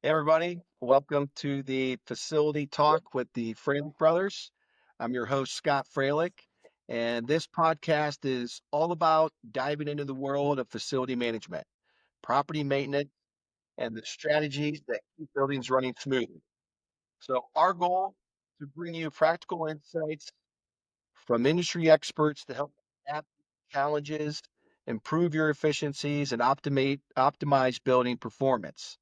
Hey everybody, welcome to the Facility Talk with the Froelich brothers. I'm your host, Scott Froelich, and this podcast is all about diving into the world of facility management, property maintenance, and the strategies that keep buildings running smoothly. So our goal is to bring you practical insights from industry experts to help adapt challenges, improve your efficiencies, and optimize building performance.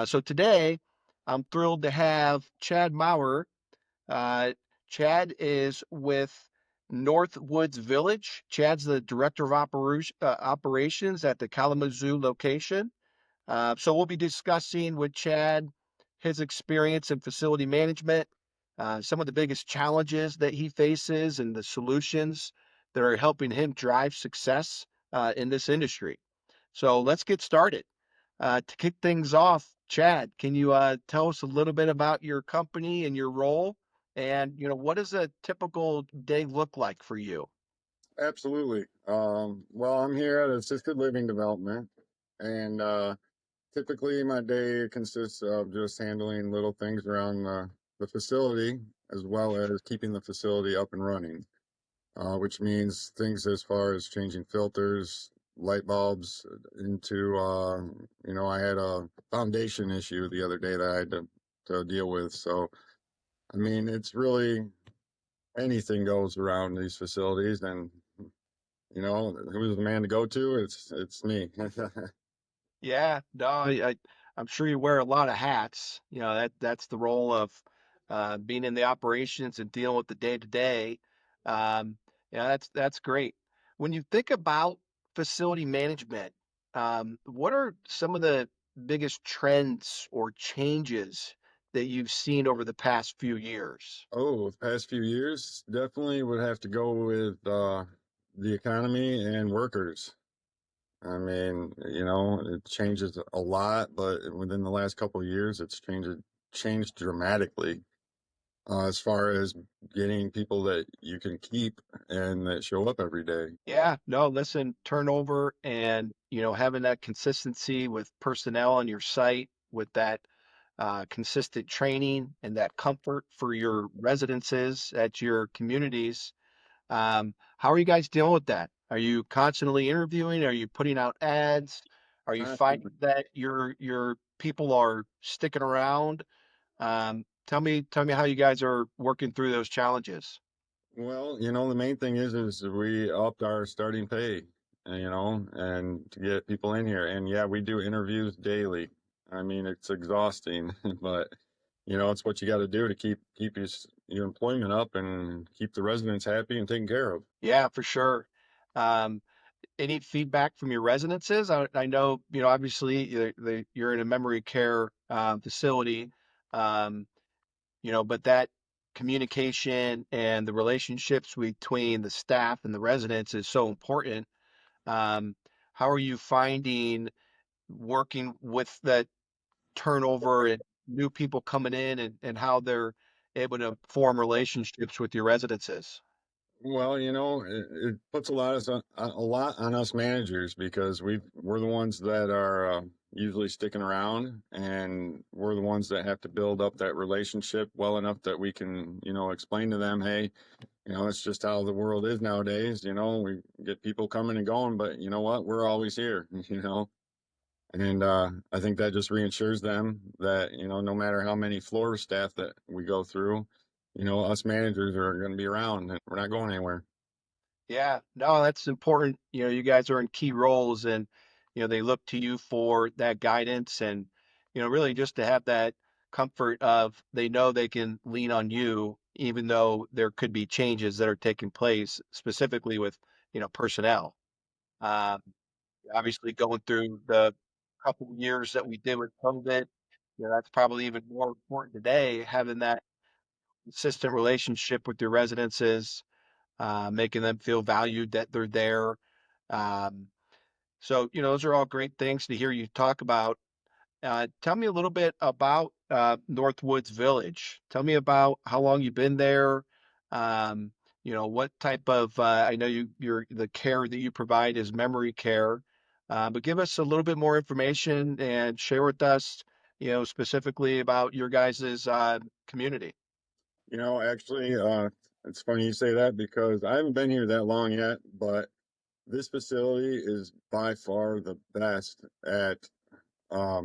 So today, I'm thrilled to have Chad Maurer. Uh, Chad is with Northwoods Village. Chad's the director of operations at the Kalamazoo location. So we'll be discussing with Chad his experience in facility management, some of the biggest challenges that he faces, and the solutions that are helping him drive success in this industry. So let's get started. To kick things off, Chad, can you tell us a little bit about your company and your role? And what does a typical day look like for you? Absolutely. Well, I'm here at Assisted Living Development, and typically my day consists of just handling little things around the facility, as well as keeping the facility up and running, which means things as far as changing filters, light bulbs, I had a foundation issue the other day that I had to deal with. So, I mean, it's really anything goes around these facilities, and who's the man to go to? It's me. Yeah, no, I'm sure you wear a lot of hats. That's the role of being in the operations and dealing with the day to day. Yeah, that's great. When you think about facility management, what are some of the biggest trends or changes that you've seen over the past few years? Oh, the past few years, definitely would have to go with the economy and workers. I mean, it changes a lot, but within the last couple of years, it's changed dramatically as far as getting people that you can keep and that show up every day. Yeah, no, listen, turnover and having that consistency with personnel on your site with that consistent training and that comfort for your residences at your communities. How are you guys dealing with that? Are you constantly interviewing? Are you putting out ads? Are you finding that your people are sticking around? Tell me how you guys are working through those challenges. Well, the main thing is we upped our starting pay, and to get people in here. And yeah, we do interviews daily. I mean, it's exhausting, but it's what you got to do to keep your employment up and keep the residents happy and taken care of. Yeah, for sure. Um, any feedback from your residences? I know, obviously you're in a memory care facility, um, but that communication and the relationships between the staff and the residents is so important. Um, how are you finding working with that turnover and new people coming in and how they're able to form relationships with your residences? Well, it puts a lot on us managers because we're the ones that are usually sticking around, and we're the ones that have to build up that relationship well enough that we can, explain to them, hey, it's just how the world is nowadays. We get people coming and going, but you know what? We're always here, And I think that just reassures them that, no matter how many floor staff that we go through, us managers are going to be around and we're not going anywhere. Yeah, no, that's important. You guys are in key roles and, they look to you for that guidance and, really just to have that comfort of they know they can lean on you, even though there could be changes that are taking place specifically with, personnel. Um, Obviously going through the couple of years that we did with COVID, that's probably even more important today, having that consistent relationship with your residences, making them feel valued that they're there. Um, so, those are all great things to hear you talk about. Tell me a little bit about Northwoods Village. Tell me about how long you've been there. Um, what type of, I know the care that you provide is memory care, but give us a little bit more information and share with us specifically about your guys's community? Actually, it's funny you say that because I haven't been here that long yet, but this facility is by far the best at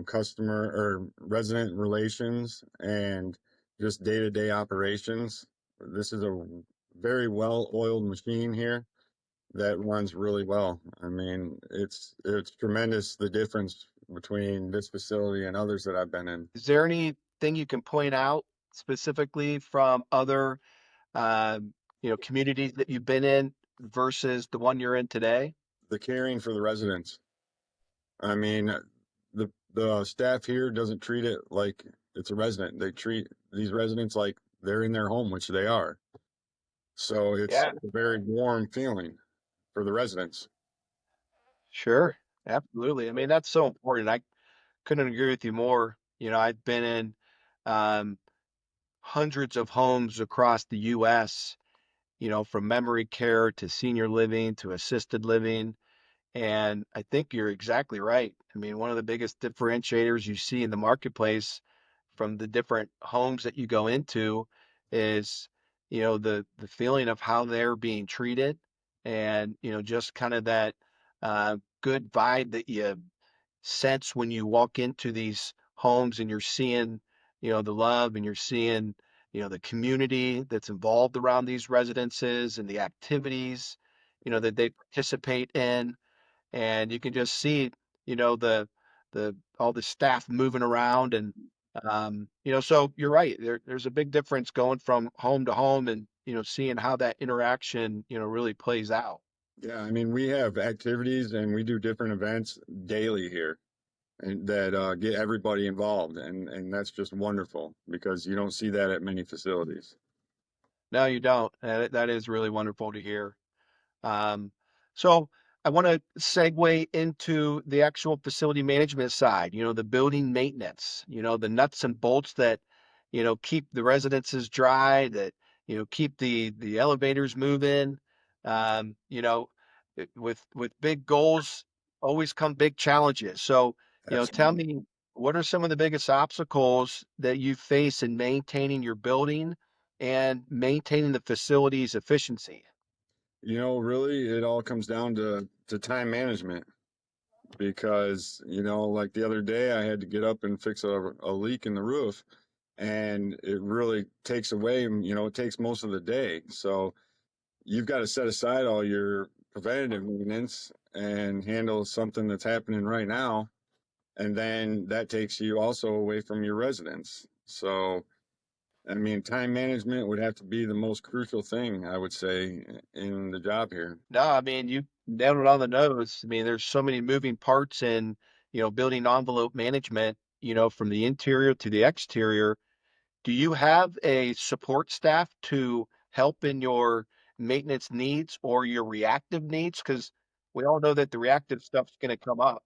customer or resident relations and just day-to-day operations. This is a very well-oiled machine here that runs really well. I mean, it's tremendous the difference between this facility and others that I've been in. Is there anything you can point out specifically from other communities that you've been in versus the one you're in today? The caring for the residents. I mean, the staff here doesn't treat it like it's a resident. They treat these residents like they're in their home, which they are. So it's Yeah, a very warm feeling for the residents. sure. Absolutely. I mean, that's so important. I couldn't agree with you more. I've been in um, hundreds of homes across the US, from memory care to senior living to assisted living. And I think you're exactly right. I mean, one of the biggest differentiators you see in the marketplace from the different homes that you go into is, the feeling of how they're being treated and, just kind of that good vibe that you sense when you walk into these homes and you're seeing, the love and you're seeing, the community that's involved around these residences and the activities, that they participate in. And you can just see, the all the staff moving around and so you're right. There's a big difference going from home to home and, seeing how that interaction, really plays out. Yeah, I mean, we have activities and we do different events daily here and that get everybody involved, and that's just wonderful because you don't see that at many facilities. No, you don't. And that is really wonderful to hear. Um, so I want to segue into the actual facility management side, the building maintenance, the nuts and bolts that, keep the residences dry, that, keep the elevators moving. With big goals always come big challenges. So, tell Absolutely. me, what are some of the biggest obstacles that you face in maintaining your building and maintaining the facility's efficiency? Really, it all comes down to time management because, like the other day, I had to get up and fix a leak in the roof, and it really takes away, it takes most of the day. So you've got to set aside all your preventative maintenance and handle something that's happening right now. And then that takes you also away from your residents. So, I mean, time management would have to be the most crucial thing, I would say, in the job here. No, I mean, you nailed it on the nose. I mean, there's so many moving parts in, building envelope management, from the interior to the exterior. Do you have a support staff to help in your maintenance needs or your reactive needs? Because we all know that the reactive stuff's going to come up.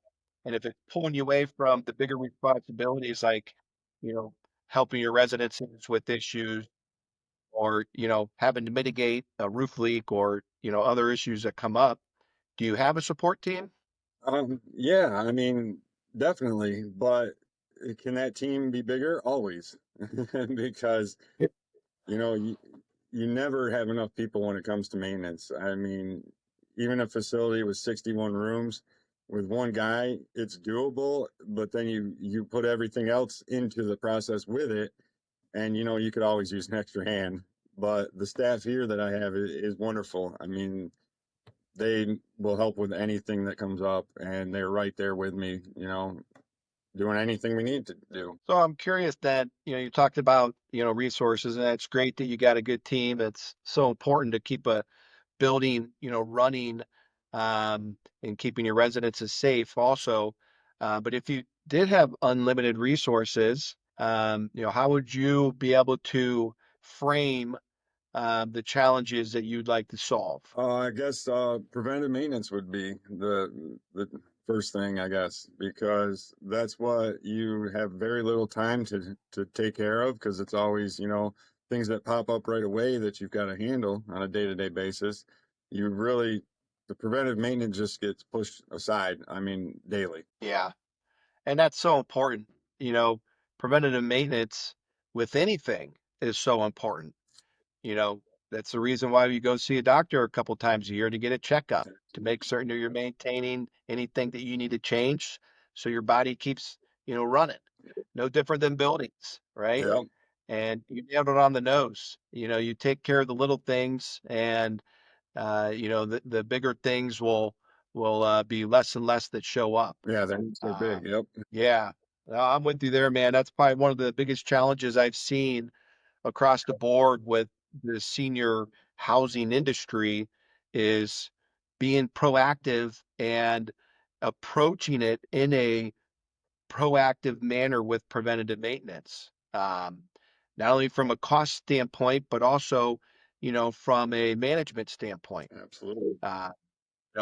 And if it's pulling you away from the bigger responsibilities, like, you know, helping your residents with issues or, having to mitigate a roof leak or, other issues that come up, do you have a support team? Yeah, I mean, definitely. But can that team be bigger? Always. Because, Yep. you know, you, you never have enough people when it comes to maintenance. I mean, even a facility with 61 rooms with one guy, it's doable, but then you put everything else into the process with it, and you could always use an extra hand. But the staff here that I have is wonderful. I mean, they will help with anything that comes up, and they're right there with me, doing anything we need to do. So I'm curious that, you talked about, resources, and it's great that you got a good team. It's so important to keep a building, running, and keeping your residences safe also. But if you did have unlimited resources, how would you be able to frame the challenges that you'd like to solve? I guess preventive maintenance would be the first thing, I guess, because that's what you have very little time to take care of because it's always, things that pop up right away that you've got to handle on a day-to-day basis. You really The preventive maintenance just gets pushed aside. I mean, daily. Yeah. And that's so important. You know, preventative maintenance with anything is so important. You know, that's the reason why you go see a doctor a couple times a year to get a checkup, to make certain that you're maintaining anything that you need to change so your body keeps, running. No different than buildings, right? Yeah, And you nailed it on the nose. You take care of the little things, and the bigger things will be less and less that show up. yeah, they're so Uh, big. Yep, yeah, no, I'm with you there, man. That's probably one of the biggest challenges I've seen across the board with the senior housing industry is being proactive and approaching it in a proactive manner with preventative maintenance. Not only from a cost standpoint, but also, from a management standpoint. absolutely, Uh,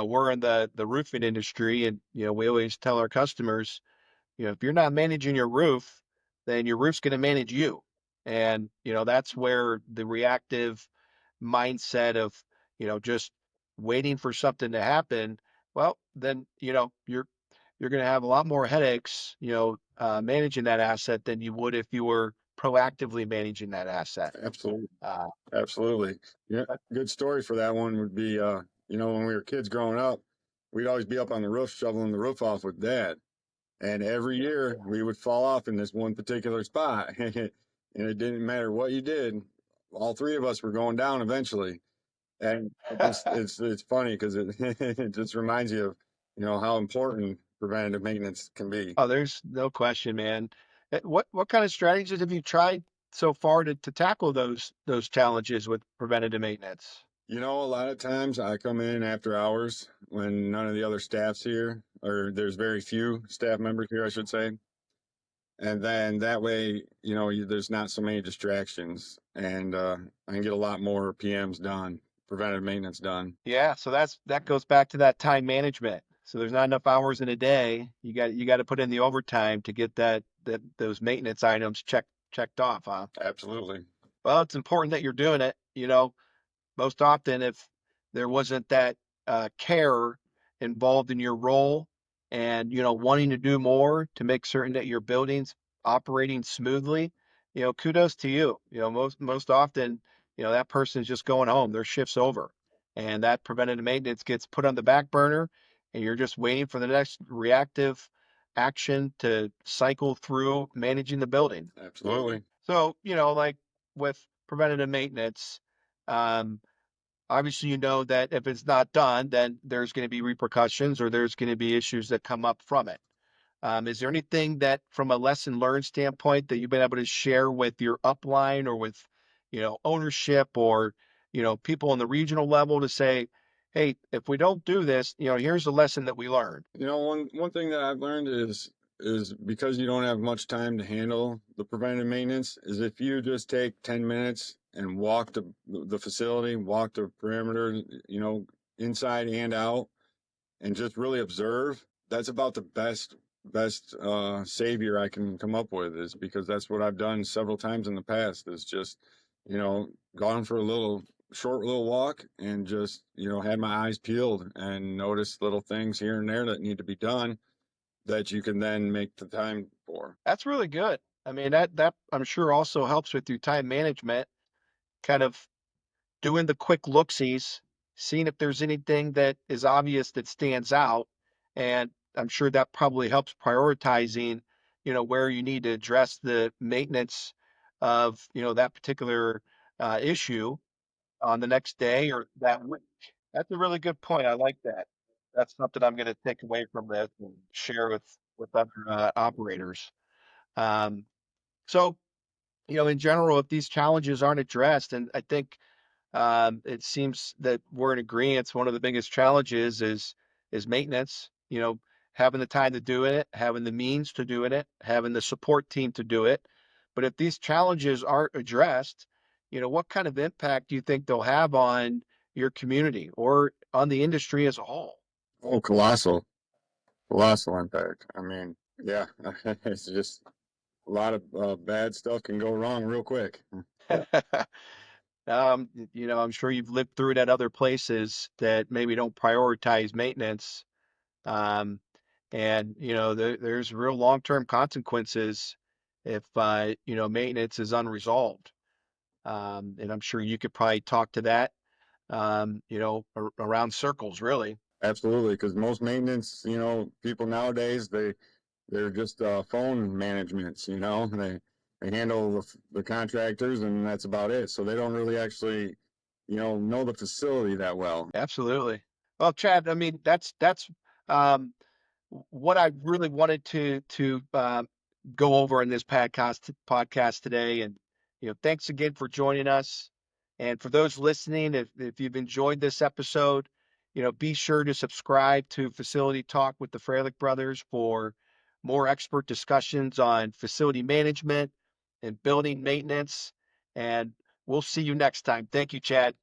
we're in the roofing industry, and we always tell our customers, if you're not managing your roof, then your roof's going to manage you. And, that's where the reactive mindset of, just waiting for something to happen, well, then, you're going to have a lot more headaches, managing that asset than you would if you were proactively managing that asset. absolutely, Uh, absolutely. Yeah, but, good story for that one would be, when we were kids growing up, we'd always be up on the roof shoveling the roof off with dad. And every year we would fall off in this one particular spot. And it didn't matter what you did, all three of us were going down eventually. And it's funny because it just reminds you of, how important preventative maintenance can be. oh, there's no question, man. What kind of strategies have you tried so far to tackle those challenges with preventative maintenance? A lot of times I come in after hours when none of the other staff's here, or there's very few staff members here, I should say. And then that way, there's not so many distractions, and I can get a lot more PMs done, preventive maintenance done. Yeah, so that goes back to that time management. So there's not enough hours in a day. You got to put in the overtime to get that those maintenance items checked off, huh? Absolutely. Well, it's important that you're doing it. Most often, if there wasn't that care involved in your role and wanting to do more to make certain that your building's operating smoothly, kudos to you. Most often, that person's just going home, their shift's over, and that preventative maintenance gets put on the back burner, and you're just waiting for the next reactive action to cycle through managing the building. Absolutely. So, like with preventative maintenance, um, obviously, that if it's not done, then there's going to be repercussions or there's going to be issues that come up from it. Is there anything that, from a lesson learned standpoint, that you've been able to share with your upline or with, ownership or, people on the regional level to say, hey, if we don't do this, here's a lesson that we learned. One thing that I've learned is because you don't have much time to handle the preventive maintenance, is if you just take 10 minutes and walk the facility, walk the perimeter, inside and out, and just really observe, that's about the best savior I can come up with, is because that's what I've done several times in the past, is just, gone for a short little walk and just, had my eyes peeled and noticed little things here and there that need to be done that you can then make the time for. That's really good. I mean, that I'm sure also helps with your time management, kind of doing the quick look-sees, seeing if there's anything that is obvious that stands out. And I'm sure that probably helps prioritizing, where you need to address the maintenance of, that particular issue on the next day or that week. That's a really good point. I like that. That's something I'm going to take away from this and share with other operators. Um, so, in general, if these challenges aren't addressed, and I think it seems that we're in agreement. One of the biggest challenges is maintenance. Having the time to do it, having the means to doing it, having the support team to do it. But if these challenges aren't addressed, what kind of impact do you think they'll have on your community or on the industry as a whole? Oh, colossal impact. I mean, yeah, it's just a lot of bad stuff can go wrong real quick. I'm sure you've lived through it at other places that maybe don't prioritize maintenance. Um, and there's real long-term consequences if maintenance is unresolved. And I'm sure you could probably talk to that, around circles, really. Absolutely, because most maintenance, people nowadays they're just phone managements. They handle the contractors and that's about it. So they don't really actually, know the facility that well. Absolutely. Well, Chad, I mean, that's um, what I really wanted to go over in this podcast today. And thanks again for joining us. And for those listening, if you've enjoyed this episode, be sure to subscribe to Facility Talk with the Froelich Brothers for more expert discussions on facility management and building maintenance. And we'll see you next time. Thank you, Chad.